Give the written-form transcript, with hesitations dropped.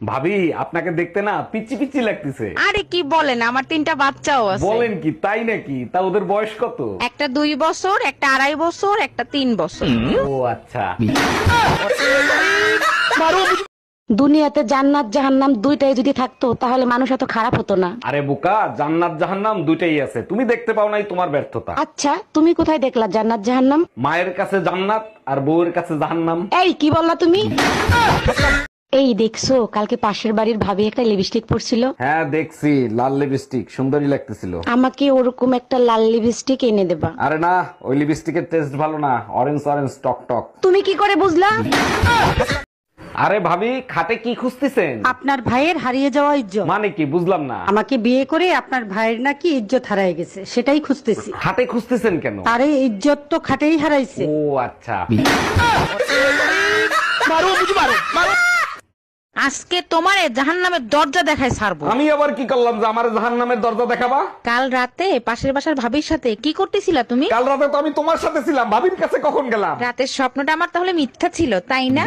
ভাবি আপনাকে দেখতে না পিচি পিচি লাগতেছে। আরে কি বলেন, আমার 3টা বাচ্চাও আছে। বলেন কি, তাই নাকি? তা ওদের বয়স কত? একটা 2 বছর, একটা 2.5 বছর, একটা 3 বছর। ও আচ্ছা। দুনিয়াতে জান্নাত জাহান্নাম দুইটাই যদি থাকতো তাহলে মানুষ এত খারাপ হতো না। আরে বোকা, জান্নাত জাহান্নাম দুইটাই আছে, তুমি দেখতে পাও নাই, তোমার ব্যর্থতা। আচ্ছা, তুমি কোথায় দেখলা জান্নাত জাহান্নাম? মায়ের কাছে জান্নাত আর বউয়ের কাছে জাহান্নাম। এই কি বললা তুমি? এই দেখছো, কালকে পাশের বাড়ির ভাবি একটা লিপস্টিক পরছিল। হ্যাঁ দেখছি, লাল লিপস্টিক, সুন্দরী লাগতেছিল। আমাকে ওরকম একটা লাল লিপস্টিক এনে দেবা। আরে না, ওই লিপস্টিকের টেস্ট ভালো না, অরেঞ্জ অরেঞ্জ টক টক। তুমি কি করে বুঝলা? আরে ভাবি, খাটে কি খুঁজতেছেন? আপনার ভাইয়ের হারিয়ে যাওয়া ইজ্জত। মানে কি, বুঝলাম না। আমাকে বিয়ে করে আপনার ভাইয়ের নাকি ইজ্জত হারায় গেছে, সেটাই খুঁজতেছি। খাটে খুঁজতেছেন কেন? আরে ইজ্জত তো খাটেই হারাইছে। ও আচ্ছা। আজকে তোমারে জাহান্নামের দরজা দেখায় ছাড়বো। আমি আবার কি করলাম যে আমার জাহান্নামের দরজা দেখাবা? কাল রাতে পাশের বাসার ভাবির সাথে কি করতেছিলা তুমি? কাল রাতে তো আমি তোমার সাথে ছিলাম, ভাবির কাছে কখন গেলাম? রাতের স্বপ্নটা আমার তাহলে মিথ্যা ছিল, তাই না?